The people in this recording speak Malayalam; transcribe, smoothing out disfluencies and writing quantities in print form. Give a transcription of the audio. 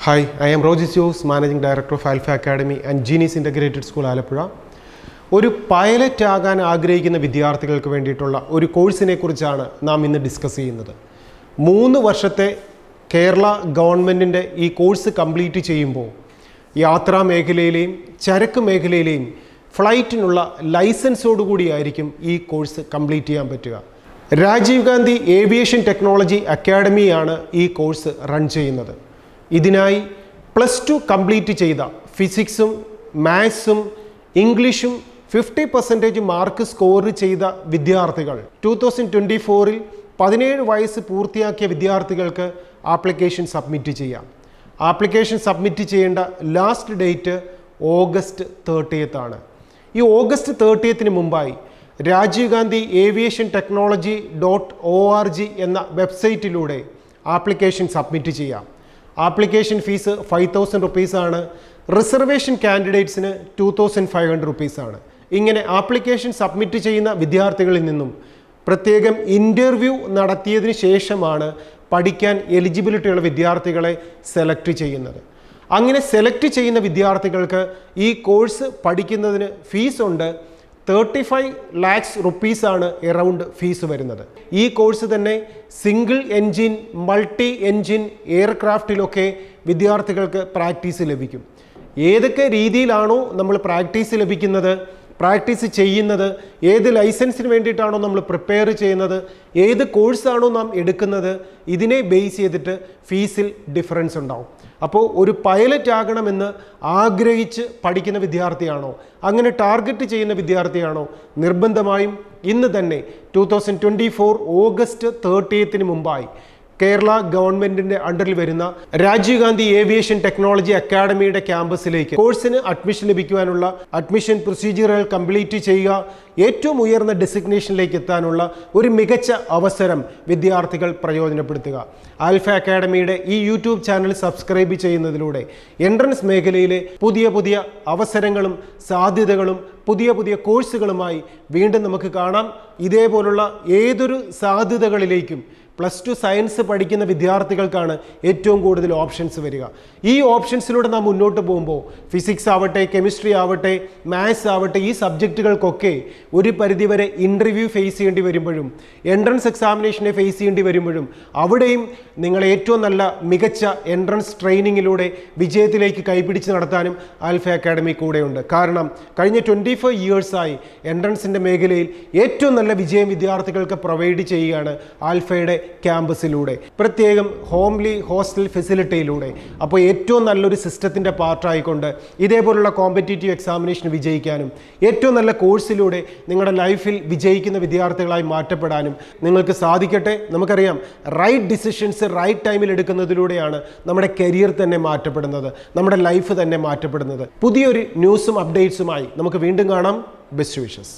Hi, I am Rogis Jose, Managing Director of Alpha Academy and Genius Integrated School, Alappuzha. ഒരു പൈലറ്റ് ആകാൻ ആഗ്രഹിക്കുന്ന വിദ്യാർത്ഥികൾക്ക് വേണ്ടിയിട്ടുള്ള ഒരു കോഴ്സിനെ കുറിച്ചാണ് നാം ഇന്ന് ഡിസ്കസ് ചെയ്യുന്നത്. 3 വർഷത്തെ കേരള ഗവൺമെൻറ്റിൻ്റെ ഈ കോഴ്സ് കംപ്ലീറ്റ് ചെയ്യുമ്പോൾ യാത്രാ മേഖലയിലെയും ചരക്ക് മേഖലയിലെയും ഫ്ലൈറ്റിനുള്ള ലൈസൻസോടുകൂടിയായിരിക്കും ഈ കോഴ്സ് കംപ്ലീറ്റ് ചെയ്യാൻ പറ്റുക. രാജീവ് ഗാന്ധി ഏവിയേഷൻ ടെക്നോളജി അക്കാഡമിയാണ് ഈ കോഴ്സ് റൺ ചെയ്യുന്നത്. ഇതിനായി +2 കംപ്ലീറ്റ് ചെയ്ത ഫിസിക്സും മാത്സും ഇംഗ്ലീഷും 50% മാർക്ക് സ്കോർ ചെയ്ത വിദ്യാർത്ഥികൾ 2024 17 വയസ്സ് പൂർത്തിയാക്കിയ വിദ്യാർത്ഥികൾക്ക് ആപ്ലിക്കേഷൻ സബ്മിറ്റ് ചെയ്യാം. ആപ്ലിക്കേഷൻ സബ്മിറ്റ് ചെയ്യേണ്ട ലാസ്റ്റ് ഡേറ്റ് ഓഗസ്റ്റ് 30th ആണ്. ഈ ഓഗസ്റ്റ് 30th മുമ്പായി Rajiv Gandhi aviation technology .org എന്ന വെബ്സൈറ്റിലൂടെ ആപ്ലിക്കേഷൻ സബ്മിറ്റ് ചെയ്യാം. ആപ്ലിക്കേഷൻ ഫീസ് 5,000 rupees ആണ്. റിസർവേഷൻ കാൻഡിഡേറ്റ്സിന് 2,500 rupees ആണ്. ഇങ്ങനെ ആപ്ലിക്കേഷൻ സബ്മിറ്റ് ചെയ്യുന്ന വിദ്യാർത്ഥികളിൽ നിന്നും പ്രത്യേകം ഇൻ്റർവ്യൂ നടത്തിയതിന് ശേഷമാണ് പഠിക്കാൻ എലിജിബിലിറ്റിയുള്ള വിദ്യാർത്ഥികളെ സെലക്ട് ചെയ്യുന്നത്. അങ്ങനെ സെലക്ട് ചെയ്യുന്ന വിദ്യാർത്ഥികൾക്ക് ഈ കോഴ്സ് പഠിക്കുന്നതിന് ഫീസ് ഉണ്ട്. 35 lakhs rupees ആണ് എറൗണ്ട് ഫീസ് വരുന്നത്. ഈ കോഴ്സ് തന്നെ സിംഗിൾ എൻജിൻ മൾട്ടി എൻജിൻ എയർക്രാഫ്റ്റിലൊക്കെ വിദ്യാർത്ഥികൾക്ക് പ്രാക്ടീസ് ലഭിക്കും. ഏതൊക്കെ രീതിയിലാണോ നമ്മൾ പ്രാക്ടീസ് ലഭിക്കുന്നത്, പ്രാക്ടീസ് ചെയ്യുന്നത്, ഏത് ലൈസൻസിന് വേണ്ടിയിട്ടാണോ നമ്മൾ പ്രിപ്പയർ ചെയ്യുന്നത്, ഏത് കോഴ്സാണോ നാം എടുക്കുന്നത്, ഇതിനെ ബേസ് ചെയ്തിട്ട് ഫീസിൽ ഡിഫറൻസ് ഉണ്ടാവും. അപ്പോൾ ഒരു പൈലറ്റ് ആകണമെന്ന് ആഗ്രഹിച്ച് പഠിക്കുന്ന വിദ്യാർത്ഥിയാണോ, അങ്ങനെ ടാർഗറ്റ് ചെയ്യുന്ന വിദ്യാർത്ഥിയാണോ, നിർബന്ധമായും ഇന്ന് തന്നെ 2024 ഓഗസ്റ്റ് 30th മുമ്പായി കേരള ഗവൺമെൻറ്റിൻ്റെ അണ്ടറിൽ വരുന്ന രാജീവ് ഗാന്ധി ഏവിയേഷൻ ടെക്നോളജി അക്കാഡമിയുടെ ക്യാമ്പസിലേക്ക് കോഴ്സിന് അഡ്മിഷൻ ലഭിക്കുവാനുള്ള അഡ്മിഷൻ പ്രൊസീജിയറുകൾ കംപ്ലീറ്റ് ചെയ്യുക, ഏറ്റവും ഉയർന്ന ഡെസിഗ്നേഷനിലേക്ക് എത്താനുള്ള ഒരു മികച്ച അവസരം വിദ്യാർത്ഥികൾ പ്രയോജനപ്പെടുത്തുക. ആൽഫ അക്കാഡമിയുടെ ഈ യൂട്യൂബ് ചാനൽ സബ്സ്ക്രൈബ് ചെയ്യുന്നതിലൂടെ എൻട്രൻസ് മേഖലയിലെ പുതിയ അവസരങ്ങളും സാധ്യതകളും പുതിയ കോഴ്സുകളുമായി വീണ്ടും നമുക്ക് കാണാം. ഇതേപോലുള്ള ഏതൊരു സാധ്യതകളിലേക്കും +2 സയൻസ് പഠിക്കുന്ന വിദ്യാർത്ഥികൾക്കാണ് ഏറ്റവും കൂടുതൽ ഓപ്ഷൻസ് വരിക. ഈ ഓപ്ഷൻസിലൂടെ നാം മുന്നോട്ട് പോകുമ്പോൾ ഫിസിക്സ് ആവട്ടെ, കെമിസ്ട്രി ആവട്ടെ, മാത്സ് ആവട്ടെ, ഈ സബ്ജക്റ്റുകൾക്കൊക്കെ ഒരു പരിധിവരെ ഇൻ്റർവ്യൂ ഫേസ് ചെയ്യേണ്ടി വരുമ്പോഴും എൻട്രൻസ് എക്സാമിനേഷനെ ഫേസ് ചെയ്യേണ്ടി വരുമ്പോഴും അവിടെയും നിങ്ങൾ ഏറ്റവും നല്ല മികച്ച എൻട്രൻസ് ട്രെയിനിങ്ങിലൂടെ വിജയത്തിലേക്ക് കൈപിടിച്ച് നടത്താനും ആൽഫ അക്കാഡമി കൂടെയുണ്ട്. കാരണം കഴിഞ്ഞ 25 yearsആയി എൻട്രൻസിൻ്റെ മേഖലയിൽ ഏറ്റവും നല്ല വിജയം വിദ്യാർത്ഥികൾക്ക് പ്രൊവൈഡ് ചെയ്യുകയാണ് ആൽഫയുടെ ക്യാമ്പസിലൂടെ, പ്രത്യേകം ഹോംലി ഹോസ്റ്റൽ ഫെസിലിറ്റിയിലൂടെ. അപ്പോൾ ഏറ്റവും നല്ലൊരു സിസ്റ്റത്തിൻ്റെ പാർട്ടായിക്കൊണ്ട് ഇതേപോലുള്ള കോമ്പറ്റേറ്റീവ് എക്സാമിനേഷൻ വിജയിക്കാനും ഏറ്റവും നല്ല കോഴ്സിലൂടെ നിങ്ങളുടെ ലൈഫിൽ വിജയിക്കുന്ന വിദ്യാർത്ഥികളായി മാറ്റപ്പെടാനും നിങ്ങൾക്ക് സാധിക്കട്ടെ. നമുക്കറിയാം, റൈറ്റ് ഡിസിഷൻസ് റൈറ്റ് ടൈമിൽ എടുക്കുന്നതിലൂടെയാണ് നമ്മുടെ കരിയർ തന്നെ മാറ്റപ്പെടുന്നത്, നമ്മുടെ ലൈഫ് തന്നെ മാറ്റപ്പെടുന്നത്. പുതിയൊരു ന്യൂസും അപ്ഡേറ്റ്സുമായി നമുക്ക് വീണ്ടും കാണാം. Best wishes.